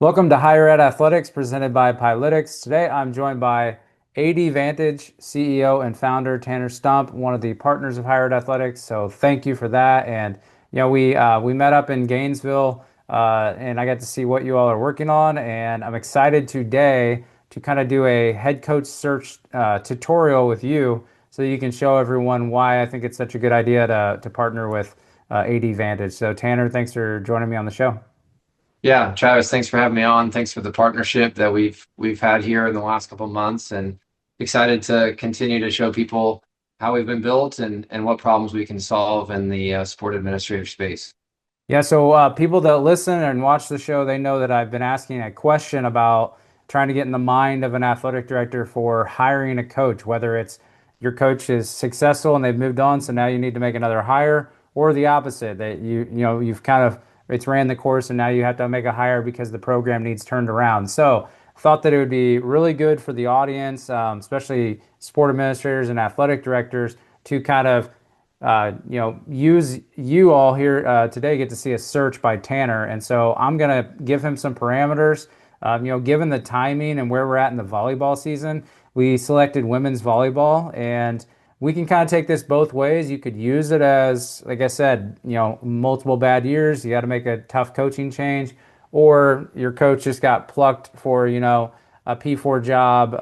Welcome to Higher Ed Athletics presented by Pilytics. Today I'm joined by AD Vantage CEO and founder Tanner Stump, one of the partners of Higher Ed Athletics. So thank you for that. And we met up in Gainesville, and I got to see what you all are working on. And I'm excited today to kind of do a head coach search tutorial with you, so you can show everyone why I think it's such a good idea to partner with AD Vantage. So Tanner, thanks for joining me on the show. Yeah, Travis, thanks for having me on. Thanks for the partnership that we've had here in the last couple of months, and excited to continue to show people how we've been built and what problems we can solve in the sport administrator space. Yeah, so people that listen and watch the show, they know that I've been asking a question about trying to get in the mind of an athletic director for hiring a coach, whether it's your coach is successful and they've moved on, so now you need to make another hire, or the opposite, that you've kind of it's ran the course and now you have to make a hire because the program needs turned around. So thought that it would be really good for the audience, especially sport administrators and athletic directors, to kind of use you all here today get to see a search by Tanner. And so I'm going to give him some parameters. Given the timing and where we're at in the volleyball season, we selected women's volleyball, and we can kind of take this both ways. You could use it as, like I said, multiple bad years. You got to make a tough coaching change, or your coach just got plucked for, a P4 job,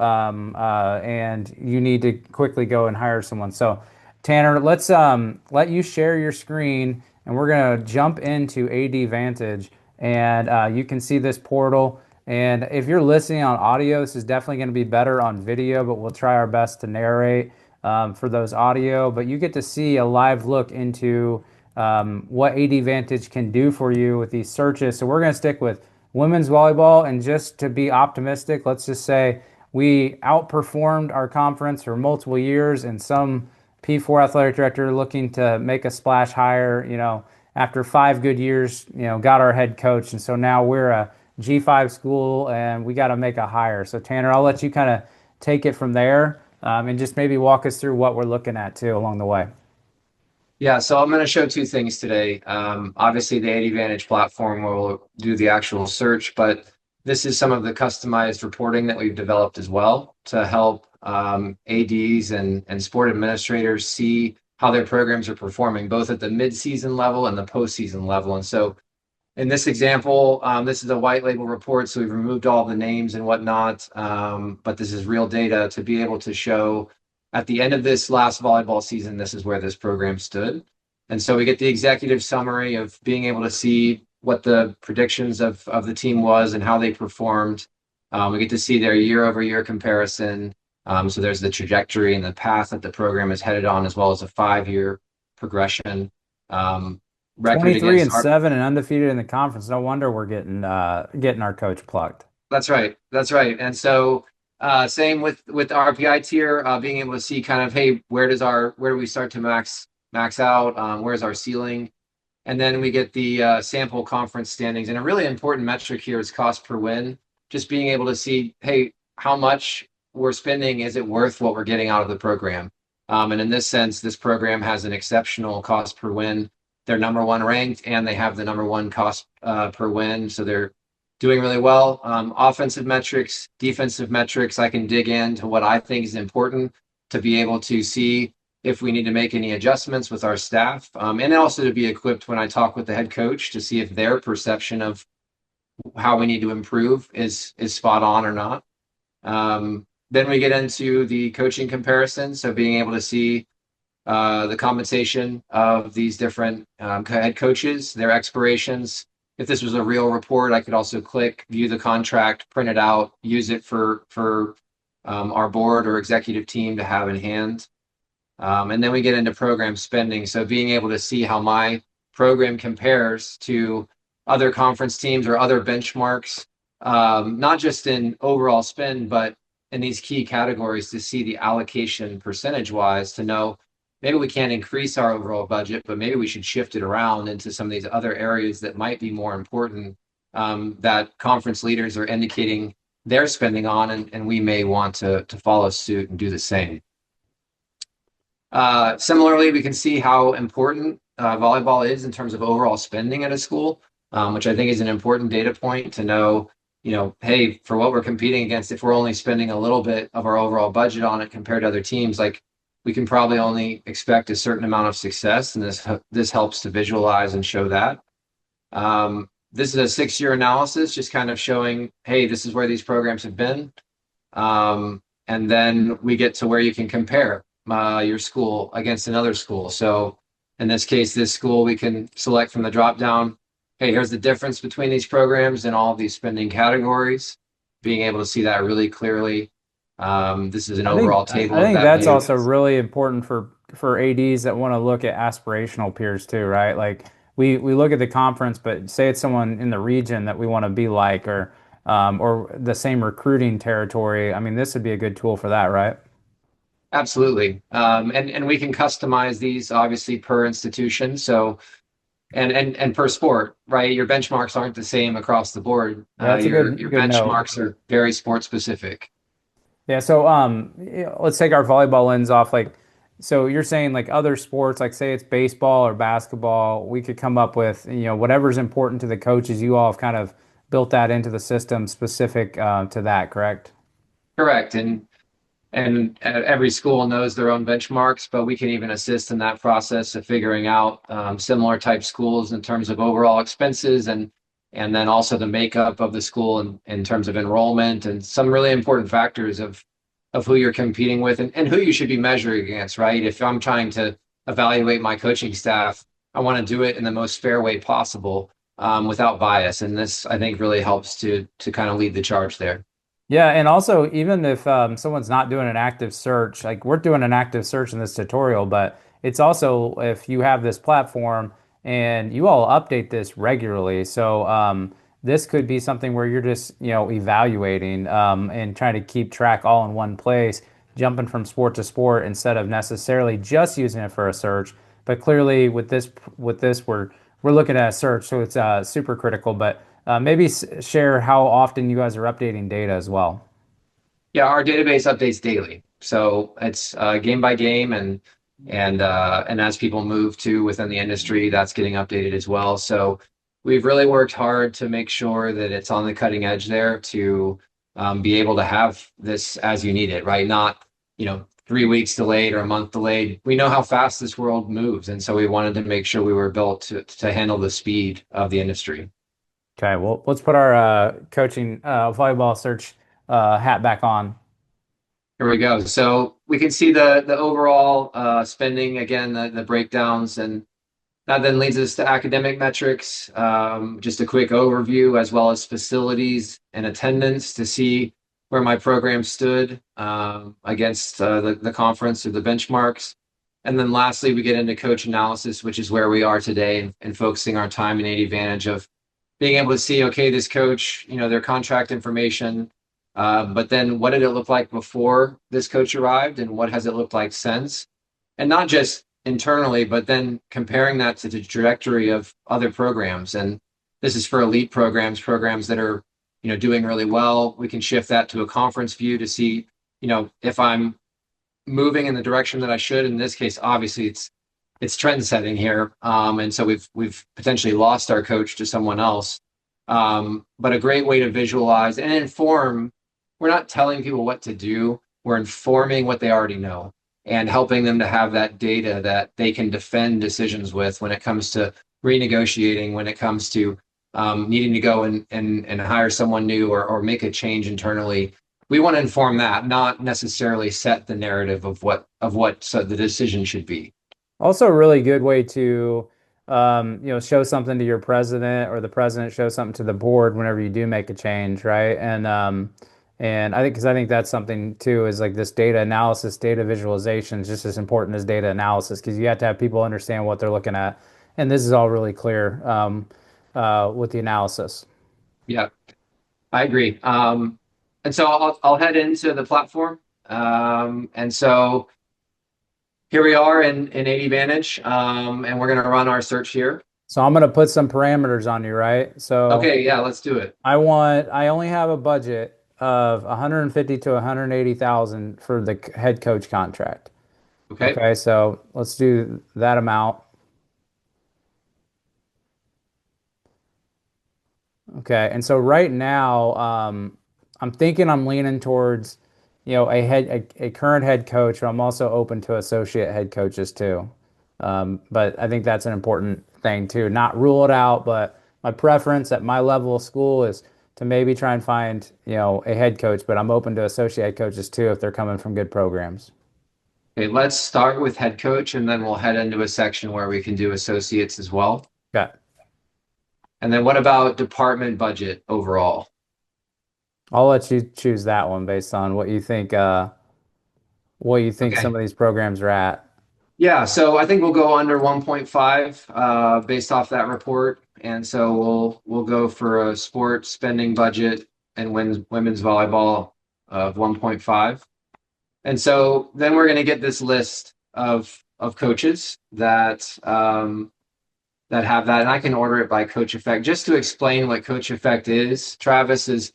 and you need to quickly go and hire someone. So Tanner, let's let you share your screen, and we're gonna jump into AD Vantage, and you can see this portal. And if you're listening on audio, this is definitely going to be better on video, but we'll try our best to narrate for those audio. But you get to see a live look into what AD Vantage can do for you with these searches. So we're going to stick with women's volleyball, and just to be optimistic, let's just say we outperformed our conference for multiple years, and some P4 athletic director looking to make a splash hire, after 5 good years, got our head coach. And so now we're a G5 school and we got to make a hire. So Tanner, I'll let you kind of take it from there, and just maybe walk us through what we're looking at too along the way. Yeah, so I'm going to show two things today. Obviously, the AD Vantage platform will do the actual search, but this is some of the customized reporting that we've developed as well to help ADs and sport administrators see how their programs are performing, both at the mid-season level and the postseason level. And so in this example, this is a white label report, so we've removed all the names and whatnot, but this is real data to be able to show at the end of this last volleyball season, this is where this program stood. And so we get the executive summary of being able to see what the predictions of the team was and how they performed. We get to see their year over year comparison. So there's the trajectory and the path that the program is headed on, as well as a 5 year progression. Record 23 against and 7 and undefeated in the conference. No wonder we're getting our coach plucked. That's right. That's right. And so same with the RPI tier, being able to see kind of, hey, where do we start to max out? Where's our ceiling? And then we get the sample conference standings. And a really important metric here is cost per win. Just being able to see, hey, how much we're spending, is it worth what we're getting out of the program? And in this sense, this program has an exceptional cost per win. They're number one ranked, and they have the number one cost per win. So they're doing really well. Offensive metrics, defensive metrics, I can dig into what I think is important to be able to see if we need to make any adjustments with our staff, and also to be equipped when I talk with the head coach to see if their perception of how we need to improve is spot on or not. Then we get into the coaching comparison, so being able to see the compensation of these different head coaches, their expirations. If this was a real report, I could also click view the contract, print it out, use it for our board or executive team to have in hand. And then we get into program spending. So being able to see how my program compares to other conference teams or other benchmarks, not just in overall spend, but in these key categories to see the allocation percentage wise to know maybe we can't increase our overall budget, but maybe we should shift it around into some of these other areas that might be more important, that conference leaders are indicating they're spending on, and we may want to follow suit and do the same. Similarly, we can see how important volleyball is in terms of overall spending at a school, which I think is an important data point to know hey, for what we're competing against, if we're only spending a little bit of our overall budget on it compared to other teams, like we can probably only expect a certain amount of success, and this helps to visualize and show that. This is a 6-year analysis, just kind of showing, hey, this is where these programs have been. And then we get to where you can compare your school against another school. So in this case, this school, we can select from the drop down, hey, here's the difference between these programs and all of these spending categories, being able to see that really clearly. This is an overall I table of think that that's view. also really important for ADs that want to look at aspirational peers too, right? Like we look at the conference, but say it's someone in the region that we want to be like, or the same recruiting territory. I mean, this would be a good tool for that, right? Absolutely. And we can customize these obviously per institution. So and per sport, right? Your benchmarks aren't the same across the board. Yeah, that's a Your good note. benchmarks are very sport specific. Yeah, so let's take our volleyball lens off. Like, so you're saying like other sports, like say it's baseball or basketball, we could come up with, whatever's important to the coaches. You all have kind of built that into the system specific to that, correct? Correct. And every school knows their own benchmarks, but we can even assist in that process of figuring out similar type schools in terms of overall expenses and then also the makeup of the school in terms of enrollment and some really important factors of who you're competing with and who you should be measuring against, right? If I'm trying to evaluate my coaching staff, I want to do it in the most fair way possible without bias. And this, I think, really helps to kind of lead the charge there. Yeah, and also even if someone's not doing an active search, like we're doing an active search in this tutorial, but it's also if you have this platform and you all update this regularly. So this could be something where you're just, evaluating and trying to keep track all in one place, jumping from sport to sport instead of necessarily just using it for a search. But clearly with this we're looking at a search, so it's super critical. But maybe share how often you guys are updating data as well. Yeah, our database updates daily. So it's game by game and as people move to within the industry, that's getting updated as well. So we've really worked hard to make sure that it's on the cutting edge there to be able to have this as you need it, right? Not, 3 weeks delayed or a month delayed. We know how fast this world moves, and so we wanted to make sure we were built to handle the speed of the industry. Okay, well, let's put our coaching volleyball search hat back on. Here we go. So we can see the overall spending again, the breakdowns, and that then leads us to academic metrics. Just a quick overview, as well as facilities and attendance to see where my program stood against the conference or the benchmarks. And then lastly, we get into coach analysis, which is where we are today, and focusing our time and advantage of being able to see, okay, this coach, their contract information, but then what did it look like before this coach arrived, and what has it looked like since? And not just internally, but then comparing that to the trajectory of other programs. And this is for elite programs that are, doing really well. We can shift that to a conference view to see, if I'm moving in the direction that I should. In this case, obviously it's trend setting here. And so we've potentially lost our coach to someone else. But a great way to visualize and inform. We're not telling people what to do. We're informing what they already know and helping them to have that data that they can defend decisions with when it comes to renegotiating, when it comes to needing to go and hire someone new or make a change internally. We want to inform that, not necessarily set the narrative of what so the decision should be. Also, a really good way to, show something to your president or the president show something to the board whenever you do make a change, right? And I think because I think that's something too is like this data analysis, data visualization is just as important as data analysis because you have to have people understand what they're looking at, and this is all really clear with the analysis. Yeah, I agree. And so I'll head into the platform. And so here we are in 80 Vantage, and we're going to run our search here. So I'm gonna put some parameters on you, right? So Okay, yeah, let's do it. I only have a budget of 150 to 180,000 for the head coach contract. Okay. Okay, so let's do that amount. Okay. And so right now, I'm thinking I'm leaning towards, a current head coach, but I'm also open to associate head coaches too. But I think that's an important thing too. Not rule it out, but my preference at my level of school is to maybe try and find, a head coach, but I'm open to associate head coaches too if they're coming from good programs. Okay, let's start with head coach and then we'll head into a section where we can do associates as well. Okay. And then what about department budget overall? I'll let you choose that one based on what you think some Okay. of these programs are at. Yeah, so I think we'll go under 1.5 based off that report. And so we'll go for a sports spending budget and women's volleyball of 1.5. And so then we're going to get this list of coaches that have that, and I can order it by coach effect. Just to explain what coach effect is, Travis, is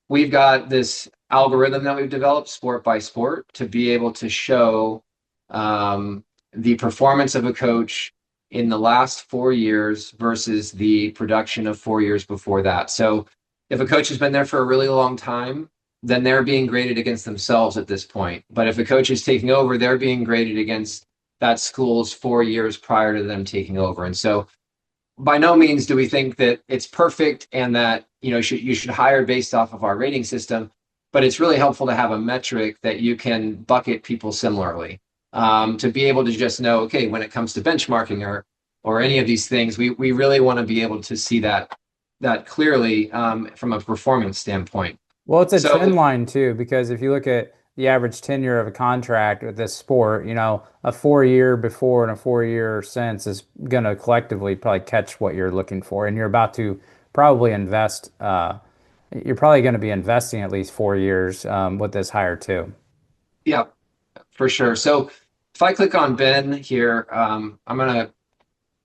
we've got this algorithm that we've developed sport by sport to be able to show the performance of a coach in the last 4 years versus the production of 4 years before that. So if a coach has been there for a really long time, then they're being graded against themselves at this point. But if a coach is taking over, they're being graded against that school's 4 years prior to them taking over. And so by no means do we think that it's perfect and that you should hire based off of our rating system, but it's really helpful to have a metric that you can bucket people similarly, to be able to just know, okay, when it comes to benchmarking or any of these things, we really want to be able to see that clearly, from a performance standpoint. Well, it's a trend So line too, because if you look at the average tenure of a contract with this sport, a 4 year before and a 4 year since is going to collectively probably catch what you're looking for. And you're about to probably invest, you're probably going to be investing at least 4 years with this hire too. yeah, for sure. So if I click on Ben here, I'm gonna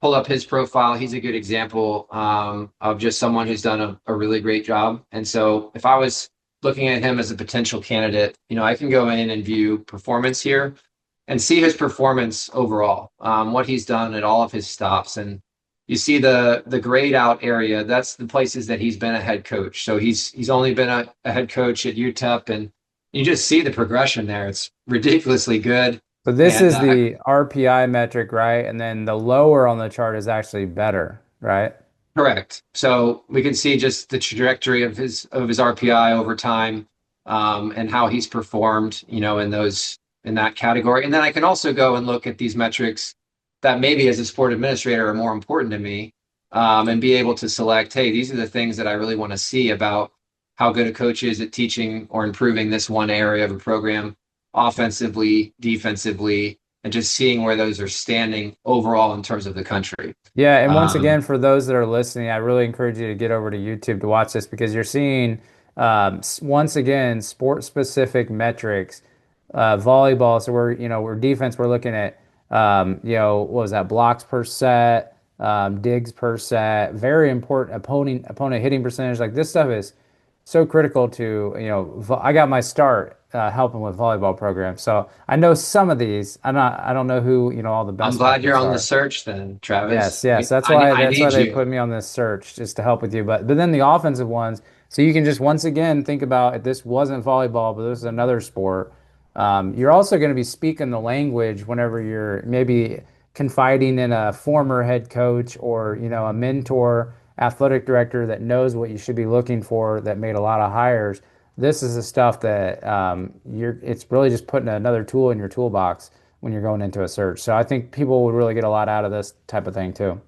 pull up his profile. He's a good example, of just someone who's done a really great job. And so if I was looking at him as a potential candidate, I can go in and view performance here and see his performance overall, what he's done at all of his stops. And you see the grade out area, that's the places that he's been a head coach. So he's only been a head coach at UTEP, and you just see the progression there. It's ridiculously good. So this And is the RPI metric, right? And then the lower on the chart is actually better, right? correct. So we can see just the trajectory of his RPI over time, and how he's performed, in that category. And then I can also go and look at these metrics that maybe as a sport administrator are more important to me, and be able to select, hey, these are the things that I really want to see about how good a coach is at teaching or improving this one area of a program, offensively, defensively, and just seeing where those are standing overall in terms of the country. Yeah, and once Um, again, for those that are listening, I really encourage you to get over to YouTube to watch this because you're seeing, once again, sport-specific metrics. Volleyball, so we're defense. We're looking at, what was that? Blocks per set, digs per set. Very important. Opponent hitting percentage. Like this stuff is so critical to, I got my start helping with volleyball programs, so I know some of these. I don't know who, all the I'm best glad you're metrics on the are. search then, Yes, Travis. yes. That's I, why I that's why need they you. put me on this search just to help with you. But then the offensive ones, so you can just once again think about if this wasn't volleyball, but this is another sport. You're also going to be speaking the language whenever you're maybe confiding in a former head coach or a mentor, athletic director that knows what you should be looking for that made a lot of hires. This is the stuff that it's really just putting another tool in your toolbox when you're going into a search. So I think people would really get a lot out of this type of thing too.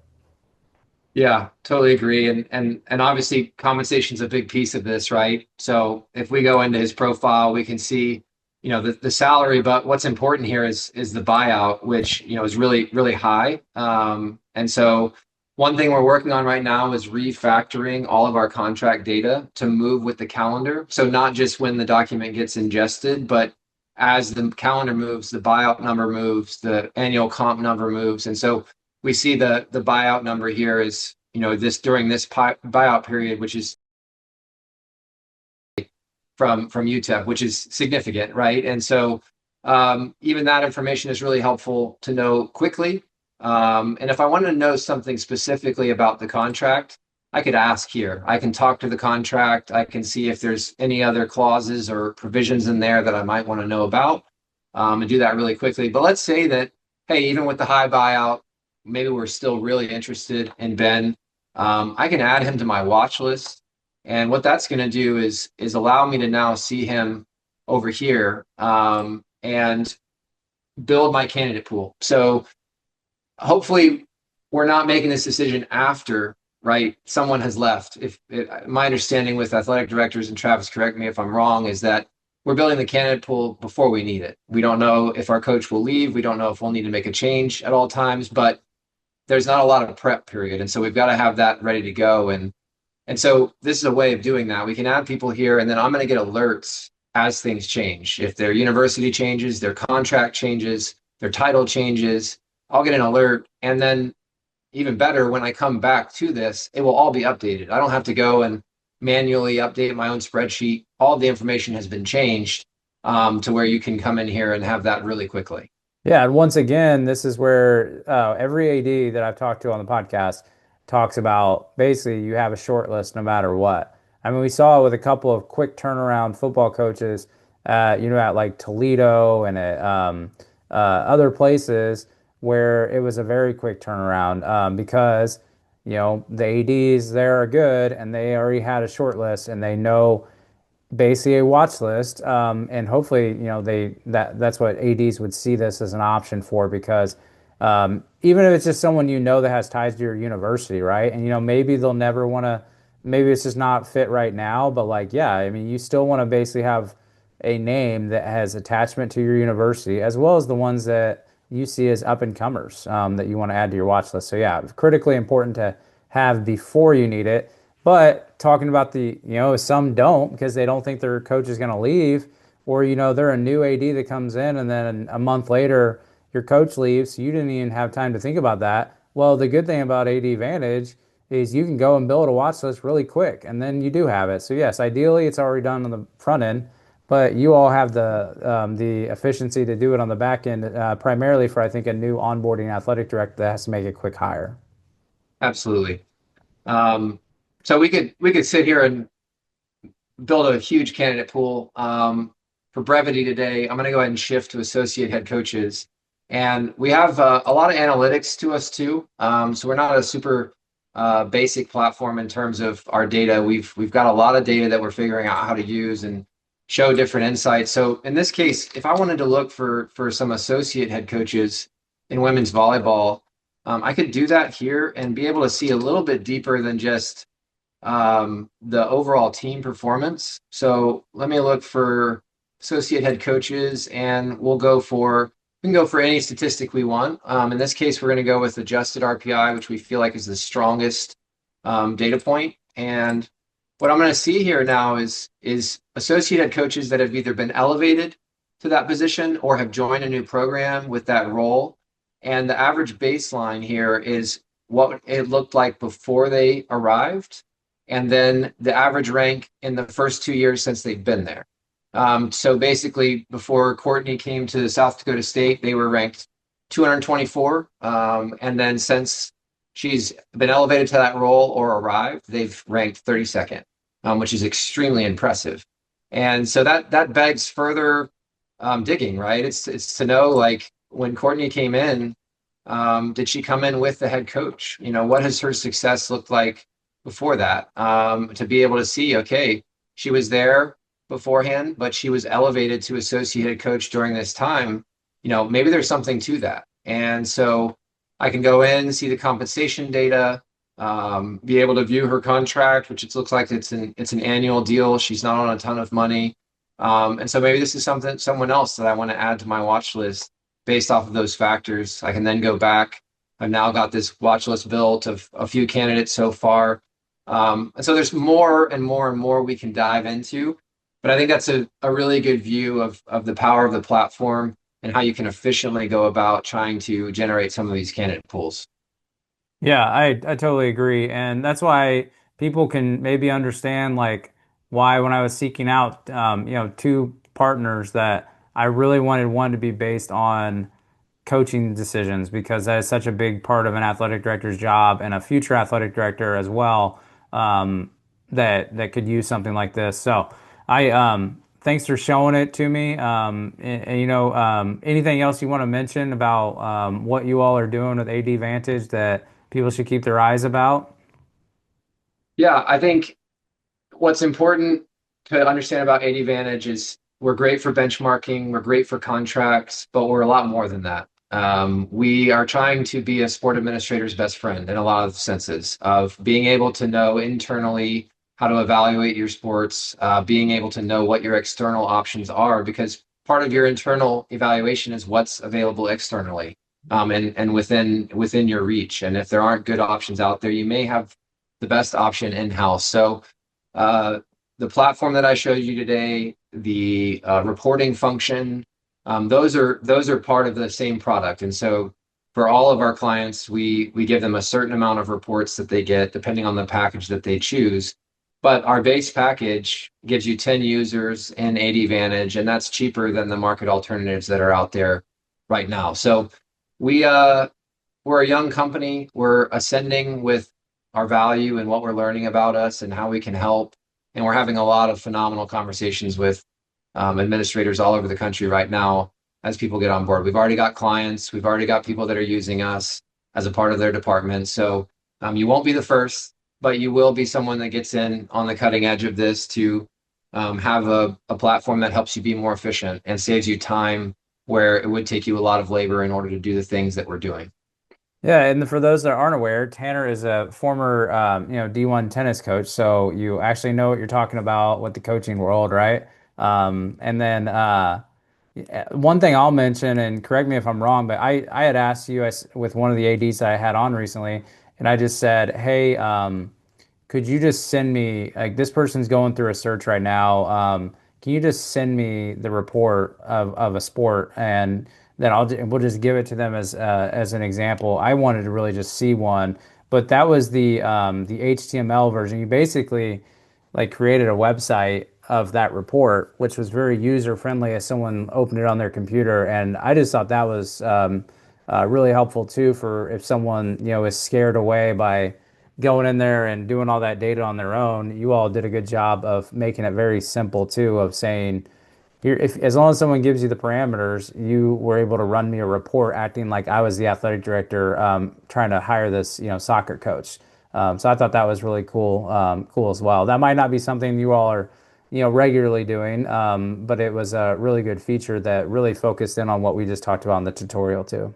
Yeah, totally agree. And obviously compensation's a big piece of this, right? So if we go into his profile, we can see, the salary, but what's important here is the buyout, which, is really, really high. And so one thing we're working on right now is refactoring all of our contract data to move with the calendar. So not just when the document gets ingested, but as the calendar moves, the buyout number moves, the annual comp number moves. And so we see the buyout number here is, this during this buyout period, which is from UTEP, which is significant, right? And so even that information is really helpful to know quickly. And if I want to know something specifically about the contract, I could ask here. I can talk to the contract. I can see if there's any other clauses or provisions in there that I might want to know about, and do that really quickly. But let's say that, hey, even with the high buyout, maybe we're still really interested in Ben. I can add him to my watch list, and what that's going to do is allow me to now see him over here, and build my candidate pool. So hopefully we're not making this decision after, right, someone has left. If my understanding with athletic directors, and Travis, correct me if I'm wrong, is that we're building the candidate pool before we need it. We don't know if our coach will leave. We don't know if we'll need to make a change at all times, but there's not a lot of prep period. And so we've got to have that ready to go. And so this is a way of doing that. We can add people here, and then I'm going to get alerts as things change. If their university changes, their contract changes, their title changes, I'll get an alert. And then even better, when I come back to this, it will all be updated. I don't have to go and manually update my own spreadsheet. All the information has been changed, to where you can come in here and have that really quickly. Yeah, and once again, this is where every AD that I've talked to on the podcast talks about basically you have a short list no matter what. I mean, we saw it with a couple of quick turnaround football coaches, at like Toledo and at other places where it was a very quick turnaround because, the ADs there are good and they already had a short list and they know basically a watch list. And hopefully, that's what ADs would see this as an option for because even if it's just someone that has ties to your university, right? And maybe they'll never want to, maybe it's just not fit right now, but like, yeah, I mean, you still want to basically have a name that has attachment to your university, as well as the ones that you see as up and comers that you want to add to your watch list. So yeah, critically important to have before you need it. But talking about some don't because they don't think their coach is going to leave, or they're a new AD that comes in, and then a month later your coach leaves, so you didn't even have time to think about that. Well, the good thing about AD Vantage is you can go and build a watch list really quick, and then you do have it. So yes, ideally it's already done on the front end, but you all have the efficiency to do it on the back end, primarily for I think a new onboarding athletic director that has to make a quick hire. Absolutely. Um, so we could sit here and build a huge candidate pool. For brevity today, I'm going to go ahead and shift to associate head coaches. And we have a lot of analytics to us too. So we're not a super basic platform in terms of our data. We've got a lot of data that we're figuring out how to use and show different insights. So in this case, if I wanted to look for some associate head coaches in women's volleyball, I could do that here and be able to see a little bit deeper than just the overall team performance. So let me look for associate head coaches, and we can go for any statistic we want. In this case, we're going to go with adjusted RPI, which we feel like is the strongest data point. And what I'm going to see here now is associate head coaches that have either been elevated to that position or have joined a new program with that role. And the average baseline here is what it looked like before they arrived, and then the average rank in the first 2 years since they've been there. So basically, before Courtney came to South Dakota State, they were ranked 224. And then since she's been elevated to that role or arrived, they've ranked 32nd, which is extremely impressive. And so that begs further digging, right? It's to know, like, when Courtney came in, did she come in with the head coach? What has her success looked like before that? To be able to see, okay, she was there beforehand, but she was elevated to associate head coach during this time. Maybe there's something to that. And so I can go in, see the compensation data, be able to view her contract, which it looks like it's an annual deal. She's not on a ton of money. And so maybe this is someone else that I want to add to my watch list based off of those factors. I can then go back. I've now got this watch list built of a few candidates so far. And so there's more and more and more we can dive into. But I think that's a really good view of the power of the platform and how you can efficiently go about trying to generate some of these candidate pools. Yeah, I totally agree. And that's why people can maybe understand like why when I was seeking out two partners that I really wanted one to be based on coaching decisions because that is such a big part of an athletic director's job and a future athletic director as well. that could use something like this. So I thanks for showing it to me. Anything else you want to mention about what you all are doing with AD Vantage that people should keep their eyes about? Yeah, I think what's important to understand about AD Vantage is we're great for benchmarking, we're great for contracts, but we're a lot more than that. We are trying to be a sport administrator's best friend in a lot of senses of being able to know internally how to evaluate your sports, being able to know what your external options are, because part of your internal evaluation is what's available externally, and within your reach. And if there aren't good options out there, you may have the best option in-house. So uh, the platform that I showed you today, the reporting function, those are part of the same product. And so for all of our clients, we give them a certain amount of reports that they get depending on the package that they choose. But our base package gives you 10 users in AD Vantage, and that's cheaper than the market alternatives that are out there right now. So we we're a young company. We're ascending with our value and what we're learning about us and how we can help. And we're having a lot of phenomenal conversations with administrators all over the country right now as people get on board. We've already got clients, we've already got people that are using us as a part of their department. So you won't be the first, but you will be someone that gets in on the cutting edge of this to have a platform that helps you be more efficient and saves you time where it would take you a lot of labor in order to do the things that we're doing. Yeah, and for those that aren't aware, Tanner is a former, D1 tennis coach, so you actually know what you're talking about with the coaching world, right? And then one thing I'll mention, and correct me if I'm wrong, but I had asked you with one of the ADs that I had on recently, and I just said, hey, could you just send me like this person's going through a search right now? Can you just send me the report of a sport and then we'll just give it to them as an example. I wanted to really just see one, but that was the HTML version. You basically like created a website of that report, which was very user friendly as someone opened it on their computer, and I just thought that was really helpful too for if someone is scared away by going in there and doing all that data on their own. You all did a good job of making it very simple too, of saying here, if as long as someone gives you the parameters, you were able to run me a report acting like I was the athletic director, trying to hire this, soccer coach. So I thought that was really cool as well. That might not be something you all are, regularly doing, but it was a really good feature that really focused in on what we just talked about in the tutorial too.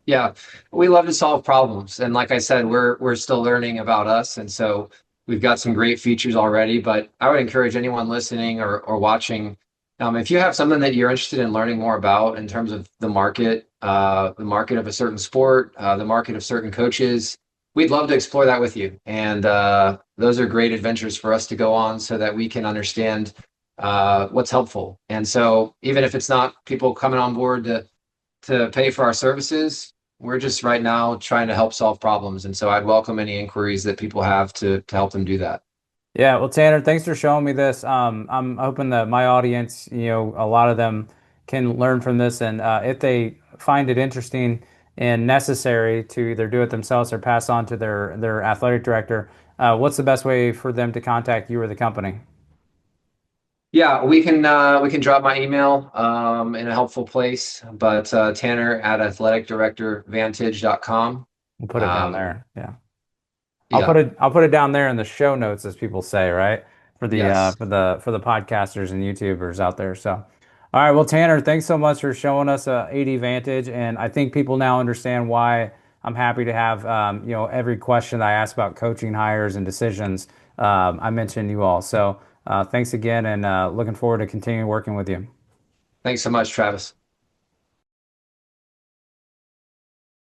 Yeah, we love to solve problems. And like I said, we're still learning about us. And so we've got some great features already. But I would encourage anyone listening or watching, if you have something that you're interested in learning more about in terms of the market of a certain sport, the market of certain coaches, we'd love to explore that with you. And those are great adventures for us to go on so that we can understand what's helpful. And so even if it's not people coming on board to pay for our services, we're just right now trying to help solve problems. And so I'd welcome any inquiries that people have to help them do that. Yeah, well, Tanner, thanks for showing me this. I'm hoping that my audience, a lot of them can learn from this, and if they find it interesting and necessary to either do it themselves or pass on to their athletic director, what's the best way for them to contact you or the company? Yeah, we can drop my email in a helpful place, but Tanner at athleticdirectorvantage.com. We'll put it down Um, there. Yeah. yeah, I'll put it down there in the show notes, as people say, right? yes. For the podcasters and YouTubers out there. So, all right, well, Tanner, thanks so much for showing us AD Vantage, and I think people now understand why I'm happy to have every question I ask about coaching hires and decisions. I mentioned you all. So, thanks again, and looking forward to continuing working with you. Thanks so much, Travis.